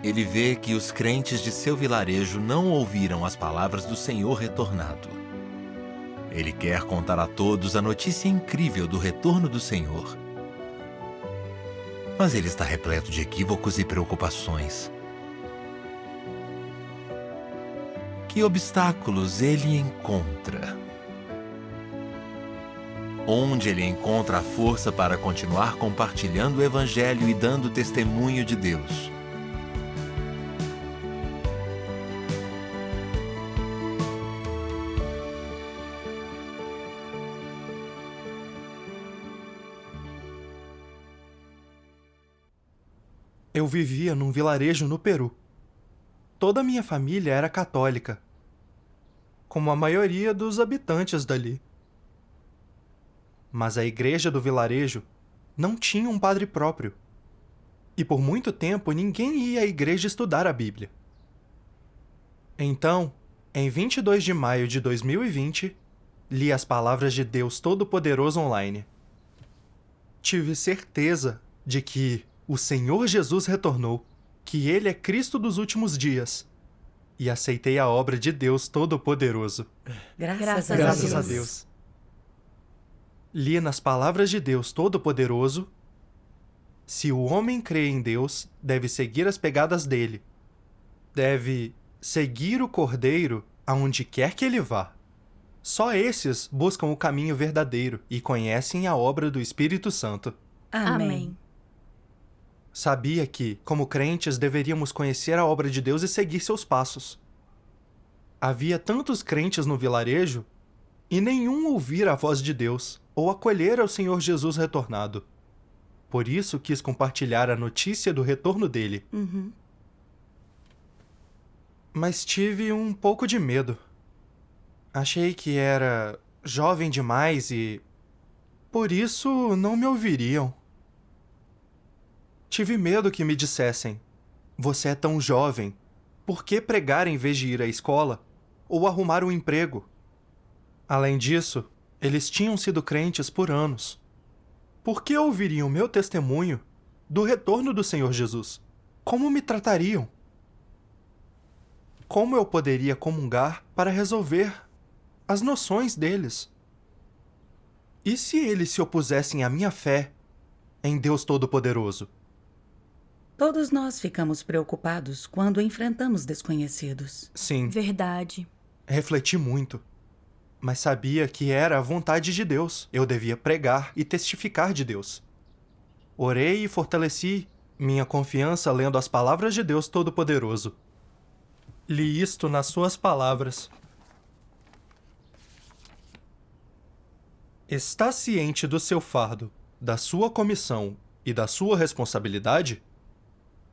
Ele vê que os crentes de seu vilarejo não ouviram as palavras do Senhor retornado. Ele quer contar a todos a notícia incrível do retorno do Senhor. Mas ele está repleto de equívocos e preocupações. Que obstáculos ele encontra? Onde ele encontra a força para continuar compartilhando o Evangelho e dando testemunho de Deus? Eu vivia num vilarejo no Peru. Toda a minha família era católica, como a maioria dos habitantes dali. Mas a igreja do vilarejo não tinha um padre próprio. E por muito tempo ninguém ia à igreja estudar a Bíblia. Então, em 22 de maio de 2020, li as palavras de Deus Todo-Poderoso online. Tive certeza de que o Senhor Jesus retornou, que Ele é Cristo dos últimos dias. E aceitei a obra de Deus Todo-Poderoso. Graças a Deus. Li nas palavras de Deus Todo-Poderoso: se o homem crê em Deus, deve seguir as pegadas dele. Deve seguir o Cordeiro aonde quer que ele vá. Só esses buscam o caminho verdadeiro e conhecem a obra do Espírito Santo. Amém. Sabia que, como crentes, deveríamos conhecer a obra de Deus e seguir seus passos. Havia tantos crentes no vilarejo e nenhum ouvir a voz de Deus ou acolher ao Senhor Jesus retornado. Por isso quis compartilhar a notícia do retorno dele. Mas tive um pouco de medo. Achei que era jovem demais e, por isso, não me ouviriam. Tive medo que me dissessem: você é tão jovem, por que pregar em vez de ir à escola ou arrumar um emprego? Além disso, eles tinham sido crentes por anos. Por que ouviriam meu testemunho do retorno do Senhor Jesus? Como me tratariam? Como eu poderia comungar para resolver as noções deles? E se eles se opusessem à minha fé em Deus Todo-Poderoso? Todos nós ficamos preocupados quando enfrentamos desconhecidos. Sim, Verdade. refleti muito. Mas sabia que era a vontade de Deus. Eu devia pregar e testificar de Deus. Orei e fortaleci minha confiança lendo as palavras de Deus Todo-Poderoso. Li isto nas suas palavras. Está ciente do seu fardo, da sua comissão e da sua responsabilidade?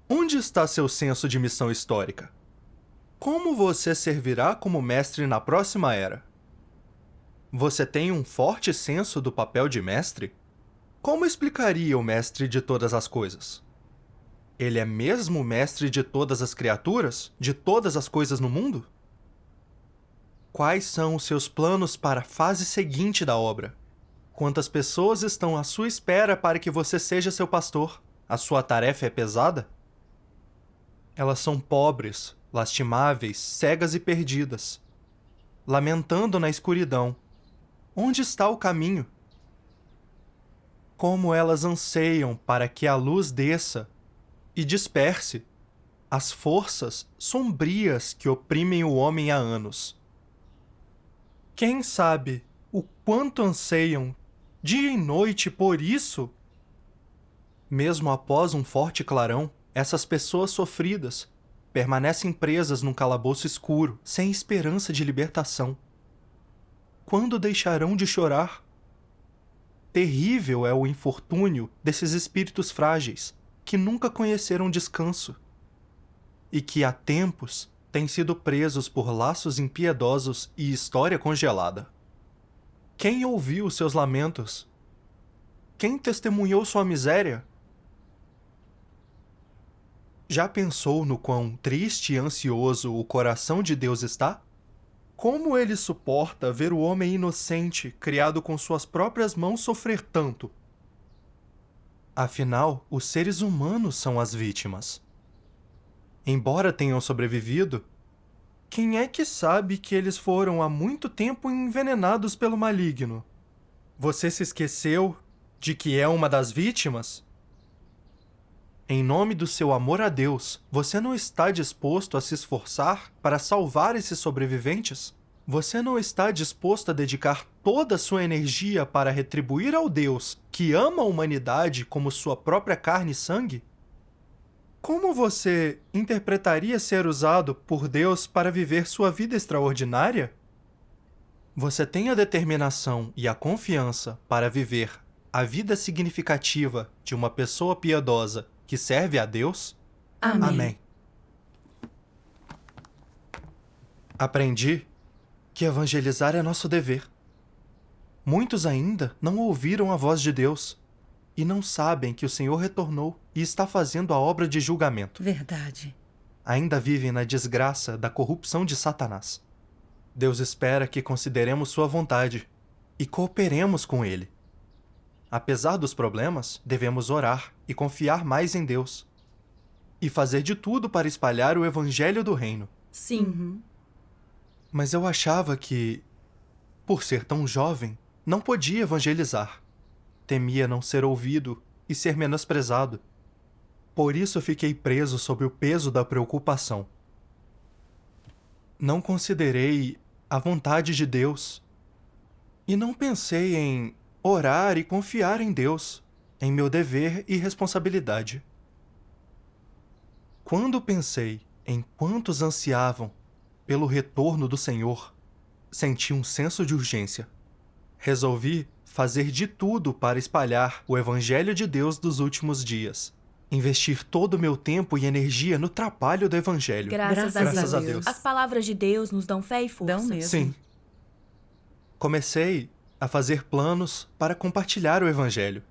Onde está seu senso de missão histórica? Como você servirá como mestre na próxima era? Você tem um forte senso do papel de mestre? Como explicaria o mestre de todas as coisas? Ele é mesmo mestre de todas as criaturas? De todas as coisas no mundo? Quais são os seus planos para a fase seguinte da obra? Quantas pessoas estão à sua espera para que você seja seu pastor? A sua tarefa é pesada? Elas são pobres, lastimáveis, cegas e perdidas, lamentando na escuridão. Onde está o caminho? Como elas anseiam para que a luz desça e disperse as forças sombrias que oprimem o homem há anos. Quem sabe o quanto anseiam dia e noite por isso? Mesmo após um forte clarão, essas pessoas sofridas permanecem presas num calabouço escuro, sem esperança de libertação. Quando deixarão de chorar? Terrível é o infortúnio desses espíritos frágeis, que nunca conheceram descanso, e que há tempos têm sido presos por laços impiedosos e história congelada. Quem ouviu seus lamentos? Quem testemunhou sua miséria? Já pensou no quão triste e ansioso o coração de Deus está? Como ele suporta ver o homem inocente, criado com suas próprias mãos, sofrer tanto? Afinal, os seres humanos são as vítimas. embora tenham sobrevivido, quem é que sabe que eles foram há muito tempo envenenados pelo maligno? Você se esqueceu de que é uma das vítimas? Em nome do seu amor a Deus, você não está disposto a se esforçar para salvar esses sobreviventes? Você não está disposto a dedicar toda a sua energia para retribuir ao Deus que ama a humanidade como sua própria carne e sangue? Como você interpretaria ser usado por Deus para viver sua vida extraordinária? Você tem a determinação e a confiança para viver a vida significativa de uma pessoa piedosa que serve a Deus? Amém. Amém. Aprendi que evangelizar é nosso dever. Muitos ainda não ouviram a voz de Deus e não sabem que o Senhor retornou e está fazendo a obra de julgamento. Verdade. Ainda vivem na desgraça da corrupção de Satanás. Deus espera que consideremos sua vontade e cooperemos com Ele. Apesar dos problemas, devemos orar e confiar mais em Deus. E fazer de tudo para espalhar o evangelho do reino. Sim. Mas eu achava que, por ser tão jovem, não podia evangelizar. Temia não ser ouvido e ser menosprezado. Por isso fiquei preso sob o peso da preocupação. Não considerei a vontade de Deus. E não pensei em orar e confiar em Deus, em meu dever e responsabilidade. Quando pensei em quantos ansiavam pelo retorno do Senhor, senti um senso de urgência. Resolvi fazer de tudo para espalhar o Evangelho de Deus dos últimos dias. Investir todo o meu tempo e energia no trabalho do Evangelho. Graças a Deus. As palavras de Deus nos dão fé e força. Dão mesmo. Sim. Comecei a fazer planos para compartilhar o Evangelho.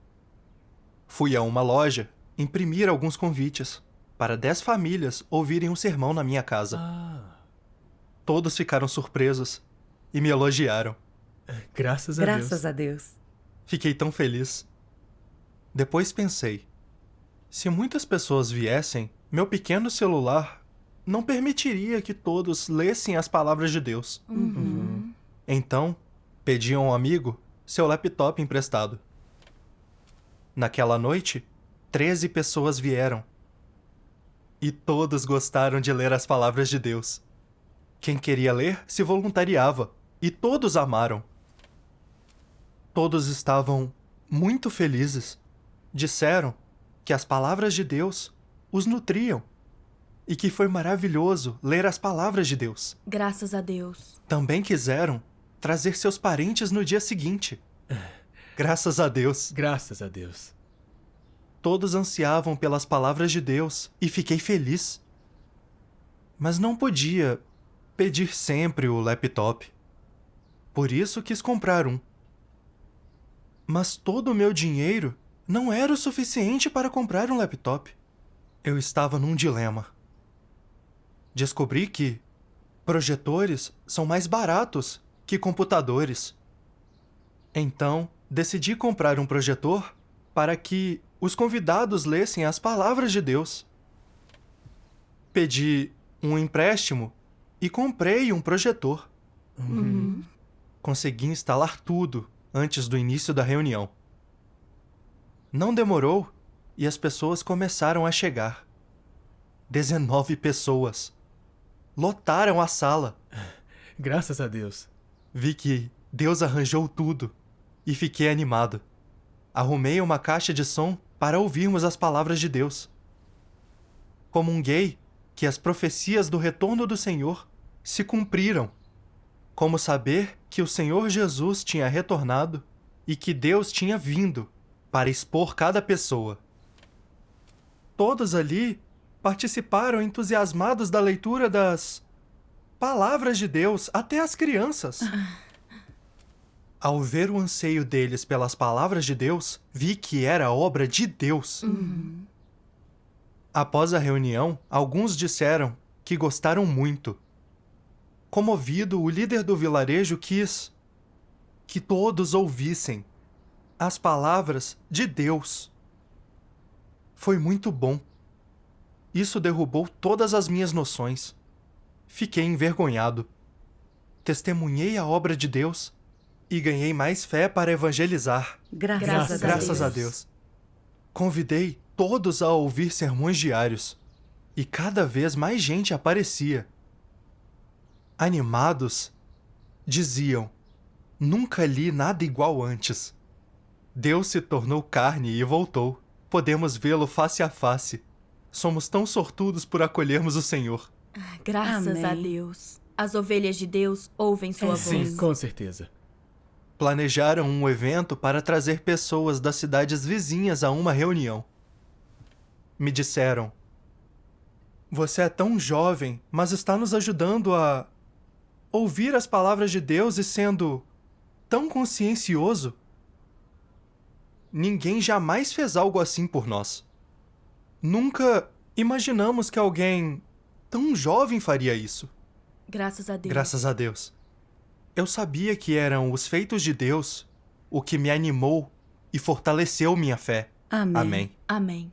Fui a uma loja imprimir alguns convites para 10 famílias ouvirem um sermão na minha casa. Todos ficaram surpresos e me elogiaram. Graças a Deus. Graças a Deus. Fiquei tão feliz. Depois pensei, se muitas pessoas viessem, meu pequeno celular não permitiria que todos lessem as palavras de Deus. Então, pedi a um amigo seu laptop emprestado. Naquela noite, 13 pessoas vieram. E todos gostaram de ler as palavras de Deus. Quem queria ler se voluntariava, e todos amaram. Todos estavam muito felizes. Disseram que as palavras de Deus os nutriam e que foi maravilhoso ler as palavras de Deus. Graças a Deus. Também quiseram trazer seus parentes no dia seguinte. Graças a Deus. Graças a Deus. Todos ansiavam pelas palavras de Deus e fiquei feliz. Mas não podia pedir sempre o laptop. Por isso quis comprar um. Mas todo o meu dinheiro não era o suficiente para comprar um laptop. Eu estava num dilema. Descobri que projetores são mais baratos que computadores. Então, decidi comprar um projetor para que os convidados lessem as palavras de Deus. Pedi um empréstimo e comprei um projetor. Consegui instalar tudo antes do início da reunião. Não demorou e as pessoas começaram a chegar. 19 pessoas. Lotaram a sala. Graças a Deus. Vi que Deus arranjou tudo e fiquei animado. Arrumei uma caixa de som para ouvirmos as palavras de Deus. Comunguei que as profecias do retorno do Senhor se cumpriram. Como saber que o Senhor Jesus tinha retornado e que Deus tinha vindo para expor cada pessoa. Todos ali participaram entusiasmados da leitura das palavras de Deus, até as crianças. Ao ver o anseio deles pelas palavras de Deus, vi que era obra de Deus. Após a reunião, alguns disseram que gostaram muito. Comovido, o líder do vilarejo quis que todos ouvissem as palavras de Deus. Foi muito bom. Isso derrubou todas as minhas noções. Fiquei envergonhado. Testemunhei a obra de Deus e ganhei mais fé para evangelizar. Graças a Deus. Convidei todos a ouvir sermões diários e cada vez mais gente aparecia. Animados, diziam: nunca li nada igual antes. Deus se tornou carne e voltou. Podemos vê-lo face a face. Somos tão sortudos por acolhermos o Senhor. Graças a Deus. As ovelhas de Deus ouvem sua voz. Sim, com certeza. Planejaram um evento para trazer pessoas das cidades vizinhas a uma reunião. Me disseram: você é tão jovem, mas está nos ajudando a ouvir as palavras de Deus e sendo tão consciencioso. Ninguém jamais fez algo assim por nós. Nunca imaginamos que alguém tão jovem faria isso. Graças a Deus. Graças a Deus. Eu sabia que eram os feitos de Deus o que me animou e fortaleceu minha fé. Amém. Amém.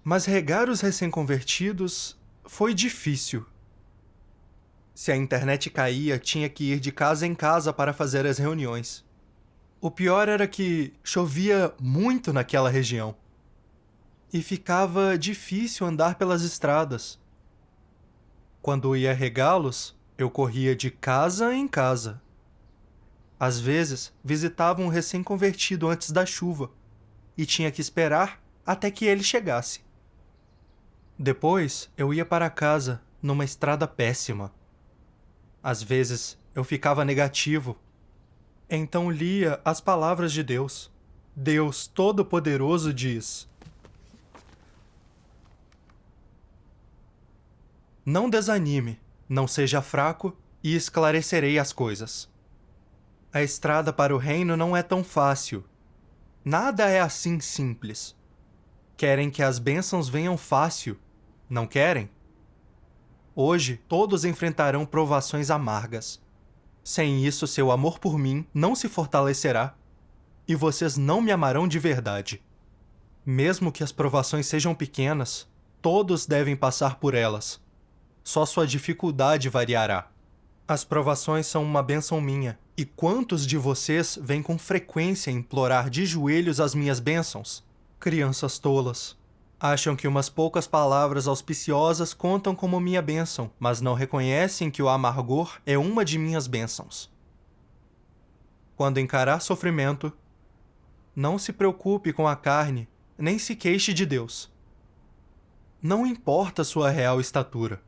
Mas regar os recém-convertidos foi difícil. Se a internet caía, tinha que ir de casa em casa para fazer as reuniões. O pior era que chovia muito naquela região. E ficava difícil andar pelas estradas. Quando ia regá-los, eu corria de casa em casa. Às vezes, visitava um recém-convertido antes da chuva e tinha que esperar até que ele chegasse. Depois, eu ia para casa numa estrada péssima. Às vezes, eu ficava negativo. Então lia as palavras de Deus. Deus Todo-Poderoso diz: não desanime, não seja fraco e esclarecerei as coisas. A estrada para o reino não é tão fácil. Nada é assim simples. Querem que as bênçãos venham fácil, não querem? Hoje, todos enfrentarão provações amargas. Sem isso, seu amor por mim não se fortalecerá e vocês não me amarão de verdade. Mesmo que as provações sejam pequenas, todos devem passar por elas. Só sua dificuldade variará. As provações são uma bênção minha. E quantos de vocês vêm com frequência implorar de joelhos as minhas bênçãos? Crianças tolas. Acham que umas poucas palavras auspiciosas contam como minha bênção, mas não reconhecem que o amargor é uma de minhas bênçãos. Quando encarar sofrimento, não se preocupe com a carne, nem se queixe de Deus. Não importa sua real estatura.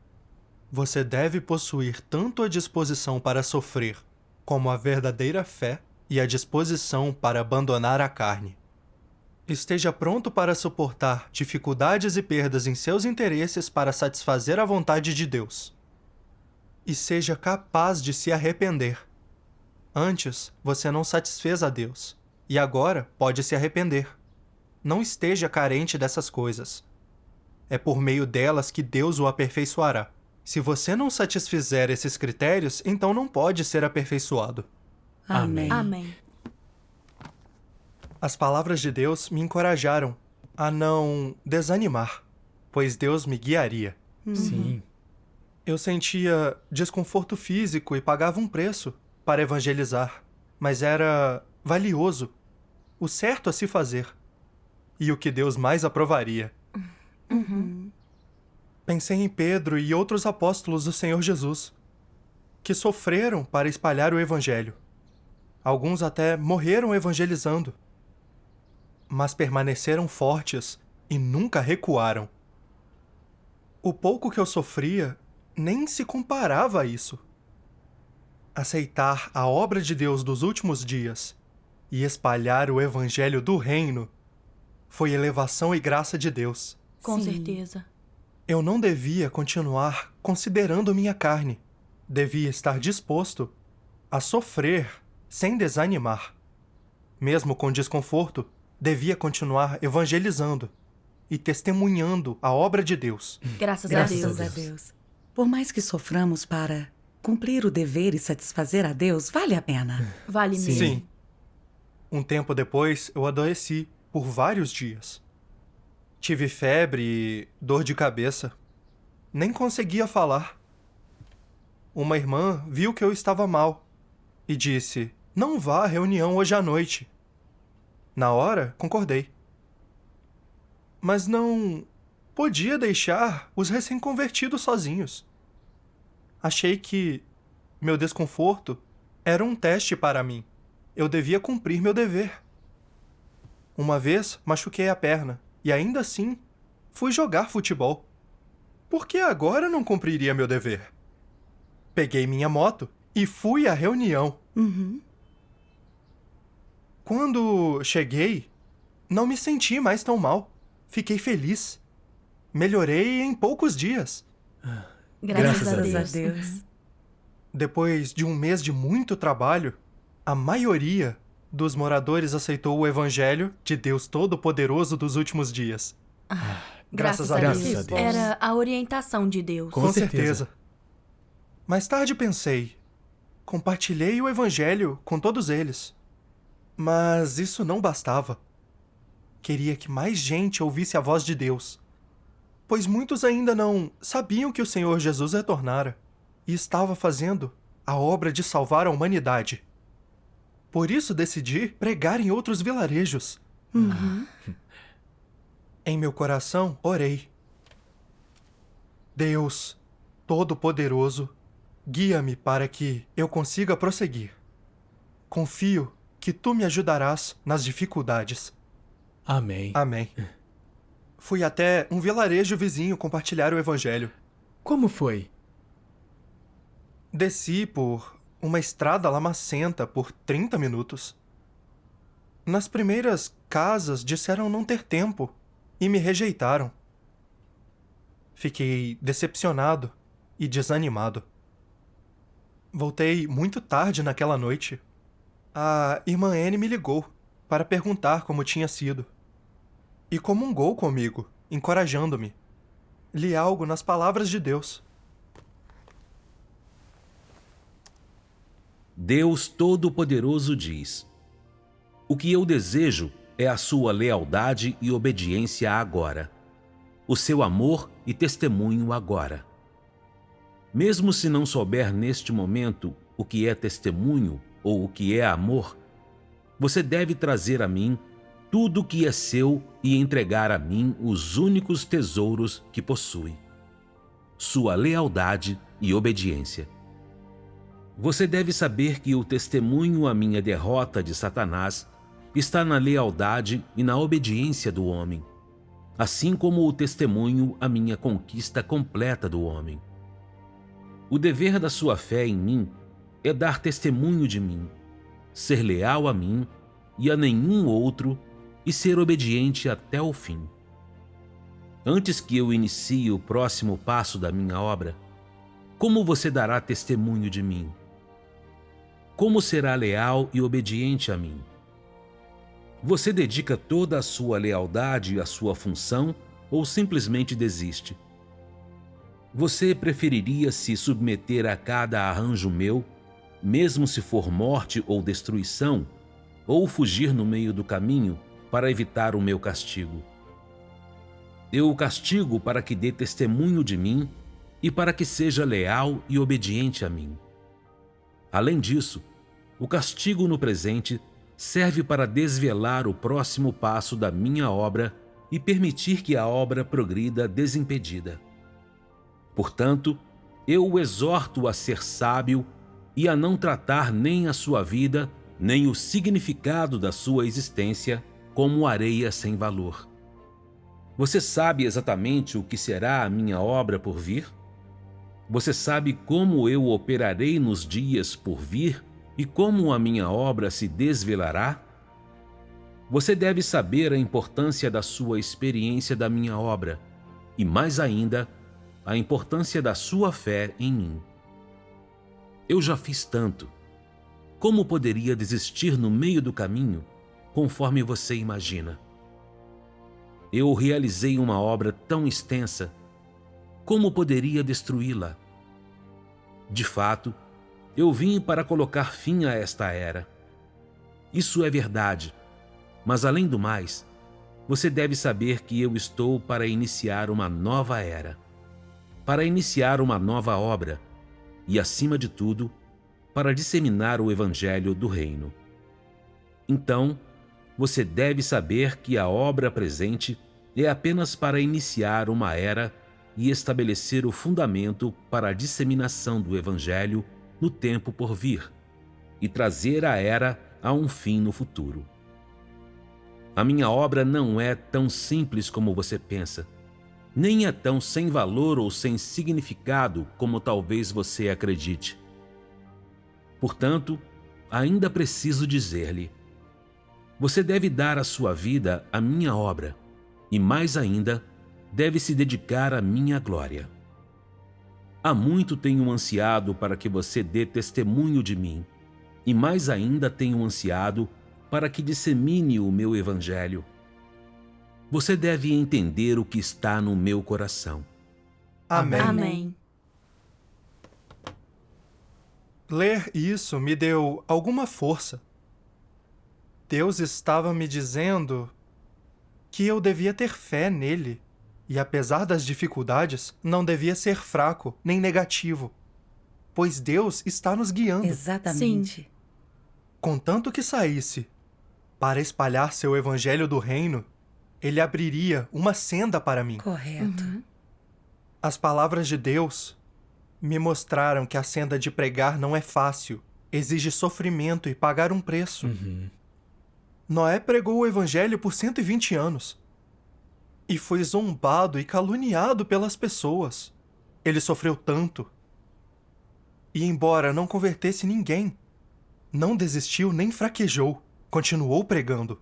Você deve possuir tanto a disposição para sofrer, como a verdadeira fé e a disposição para abandonar a carne. Esteja pronto para suportar dificuldades e perdas em seus interesses para satisfazer a vontade de Deus. E seja capaz de se arrepender. Antes, você não satisfez a Deus, e agora pode se arrepender. Não esteja carente dessas coisas. É por meio delas que Deus o aperfeiçoará. Se você não satisfizer esses critérios, então não pode ser aperfeiçoado. Amém. Amém. As palavras de Deus me encorajaram a não desanimar, pois Deus me guiaria. Sim. Eu sentia desconforto físico e pagava um preço para evangelizar, mas era valioso, o certo a se fazer, e o que Deus mais aprovaria. Pensei em Pedro e outros apóstolos do Senhor Jesus, que sofreram para espalhar o evangelho. Alguns até morreram evangelizando, mas permaneceram fortes e nunca recuaram. O pouco que eu sofria nem se comparava a isso. Aceitar a obra de Deus dos últimos dias e espalhar o evangelho do reino foi elevação e graça de Deus. Com Sim. certeza. Eu não devia continuar considerando minha carne. Devia estar disposto a sofrer sem desanimar. Mesmo com desconforto, devia continuar evangelizando e testemunhando a obra de Deus. Graças a Graças Deus. a Deus. Por mais que soframos para cumprir o dever e satisfazer a Deus, vale a pena. Vale mesmo. Sim. Um tempo depois, eu adoeci por vários dias. Tive febre e dor de cabeça. Nem conseguia falar. Uma irmã viu que eu estava mal e disse: "Não vá à reunião hoje à noite." Na hora, concordei. Mas não podia deixar os recém-convertidos sozinhos. Achei que meu desconforto era um teste para mim. Eu devia cumprir meu dever. Uma vez machuquei a perna e ainda assim fui jogar futebol. Por que agora não cumpriria meu dever? Peguei minha moto e fui à reunião. Quando cheguei, não me senti mais tão mal. Fiquei feliz. Melhorei em poucos dias. Graças a Graças a Deus. Deus. Depois de um mês de muito trabalho, a maioria dos moradores aceitou o Evangelho de Deus Todo-Poderoso dos últimos dias. Graças a Deus. Deus. Graças a Deus. Era a orientação de Deus. Com certeza. Mais tarde pensei, compartilhei o Evangelho com todos eles. Mas isso não bastava. Queria que mais gente ouvisse a voz de Deus, pois muitos ainda não sabiam que o Senhor Jesus retornara e estava fazendo a obra de salvar a humanidade. Por isso decidi pregar em outros vilarejos. Em meu coração, orei: Deus Todo-Poderoso, guia-me para que eu consiga prosseguir. Confio que tu me ajudarás nas dificuldades. Amém. Amém. Fui até um vilarejo vizinho compartilhar o Evangelho. Como foi? Desci por uma estrada lamacenta por 30 minutos. Nas primeiras casas disseram não ter tempo e me rejeitaram. Fiquei decepcionado e desanimado. Voltei muito tarde naquela noite. A irmã Anne me ligou para perguntar como tinha sido. E comungou comigo, encorajando-me. Li algo nas palavras de Deus. Deus Todo-Poderoso diz: o que eu desejo é a sua lealdade e obediência agora, o seu amor e testemunho agora. Mesmo se não souber neste momento o que é testemunho ou o que é amor, você deve trazer a mim tudo o que é seu e entregar a mim os únicos tesouros que possui: sua lealdade e obediência. Você deve saber que o testemunho à minha derrota de Satanás está na lealdade e na obediência do homem, assim como o testemunho à minha conquista completa do homem. O dever da sua fé em mim é dar testemunho de mim, ser leal a mim e a nenhum outro e ser obediente até o fim. Antes que eu inicie o próximo passo da minha obra, como você dará testemunho de mim? Como será leal e obediente a mim? Você dedica toda a sua lealdade à sua função ou simplesmente desiste? Você preferiria se submeter a cada arranjo meu, mesmo se for morte ou destruição, ou fugir no meio do caminho para evitar o meu castigo? Eu o castigo para que dê testemunho de mim e para que seja leal e obediente a mim. Além disso, o castigo no presente serve para desvelar o próximo passo da minha obra e permitir que a obra progrida desimpedida. Portanto, eu o exorto a ser sábio e a não tratar nem a sua vida, nem o significado da sua existência como areia sem valor. Você sabe exatamente o que será a minha obra por vir? Você sabe como eu operarei nos dias por vir e como a minha obra se desvelará? Você deve saber a importância da sua experiência da minha obra e, mais ainda, a importância da sua fé em mim. Eu já fiz tanto. Como poderia desistir no meio do caminho, conforme você imagina? Eu realizei uma obra tão extensa. Como poderia destruí-la? De fato, eu vim para colocar fim a esta era. Isso é verdade, mas além do mais, você deve saber que eu estou para iniciar uma nova era, para iniciar uma nova obra e, acima de tudo, para disseminar o Evangelho do Reino. Então, você deve saber que a obra presente é apenas para iniciar uma era e estabelecer o fundamento para a disseminação do Evangelho no tempo por vir e trazer a era a um fim no futuro. A minha obra não é tão simples como você pensa, nem é tão sem valor ou sem significado como talvez você acredite. Portanto, ainda preciso dizer-lhe: você deve dar a sua vida à minha obra e, mais ainda, deve se dedicar à minha glória. Há muito tenho ansiado para que você dê testemunho de mim, e mais ainda tenho ansiado para que dissemine o meu Evangelho. Você deve entender o que está no meu coração. Amém. Amém. Ler isso me deu alguma força. Deus estava me dizendo que eu devia ter fé nele e, apesar das dificuldades, não devia ser fraco nem negativo, pois Deus está nos guiando. Exatamente. Contanto que saísse para espalhar seu evangelho do reino, ele abriria uma senda para mim. Correto. As palavras de Deus me mostraram que a senda de pregar não é fácil, exige sofrimento e pagar um preço. Noé pregou o evangelho por 120 anos e foi zombado e caluniado pelas pessoas. Ele sofreu tanto. E embora não convertesse ninguém, não desistiu nem fraquejou, continuou pregando.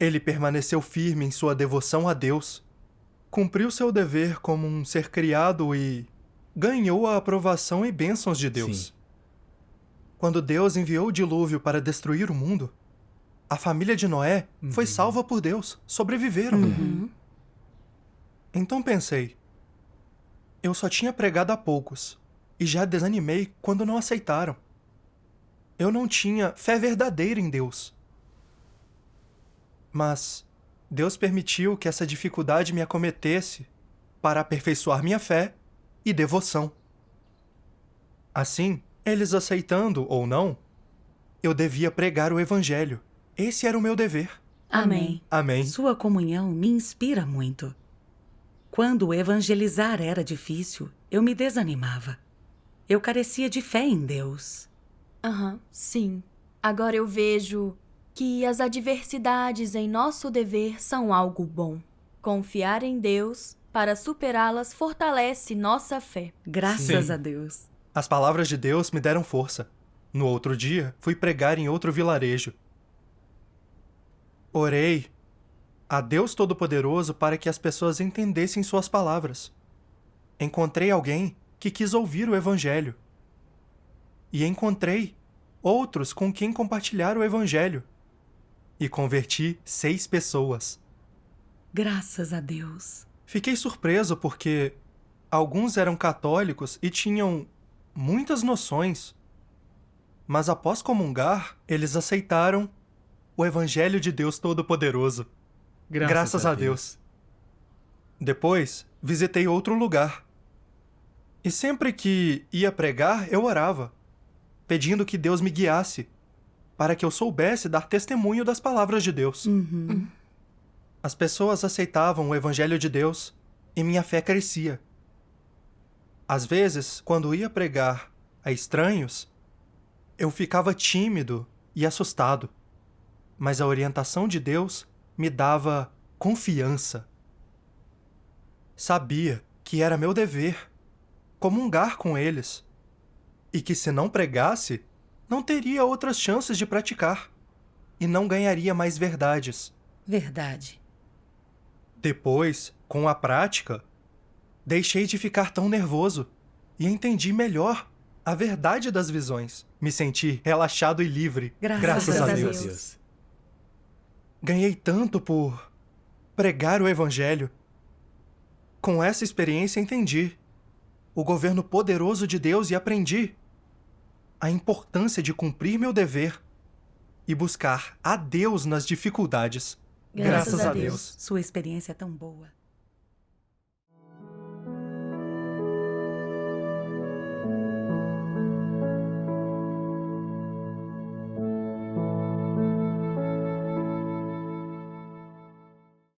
Ele permaneceu firme em sua devoção a Deus, cumpriu seu dever como um ser criado e ganhou a aprovação e bênçãos de Deus. Sim. Quando Deus enviou o dilúvio para destruir o mundo, a família de Noé foi salva por Deus, sobreviveram. Então pensei, eu só tinha pregado a poucos e já desanimei quando não aceitaram. Eu não tinha fé verdadeira em Deus. Mas Deus permitiu que essa dificuldade me acometesse para aperfeiçoar minha fé e devoção. Assim, eles aceitando ou não, eu devia pregar o evangelho. Esse era o meu dever. Amém. Amém. Sua comunhão me inspira muito. Quando evangelizar era difícil, eu me desanimava. Eu carecia de fé em Deus. Sim. Agora eu vejo que as adversidades em nosso dever são algo bom. Confiar em Deus para superá-las fortalece nossa fé. Graças Sim. a Deus. As palavras de Deus me deram força. No outro dia, fui pregar em outro vilarejo. Orei a Deus Todo-Poderoso para que as pessoas entendessem suas palavras. Encontrei alguém que quis ouvir o Evangelho. E encontrei outros com quem compartilhar o Evangelho. E converti 6 pessoas. Graças a Deus. Fiquei surpreso porque alguns eram católicos e tinham muitas noções. Mas após comungar, eles aceitaram o Evangelho de Deus Todo-Poderoso. Graças a Deus. Depois, visitei outro lugar. E sempre que ia pregar, eu orava, pedindo que Deus me guiasse, para que eu soubesse dar testemunho das palavras de Deus. As pessoas aceitavam o Evangelho de Deus e minha fé crescia. Às vezes, quando ia pregar a estranhos, eu ficava tímido e assustado, mas a orientação de Deus me dava confiança. Sabia que era meu dever comungar com eles e que se não pregasse, não teria outras chances de praticar e não ganharia mais verdades. Verdade. Depois, com a prática, deixei de ficar tão nervoso e entendi melhor a verdade das visões. Me senti relaxado e livre. Graças a a Deus. Deus. Ganhei tanto por pregar o Evangelho. Com essa experiência entendi o governo poderoso de Deus e aprendi a importância de cumprir meu dever e buscar a Deus nas dificuldades. Graças a Deus. Sua experiência é tão boa.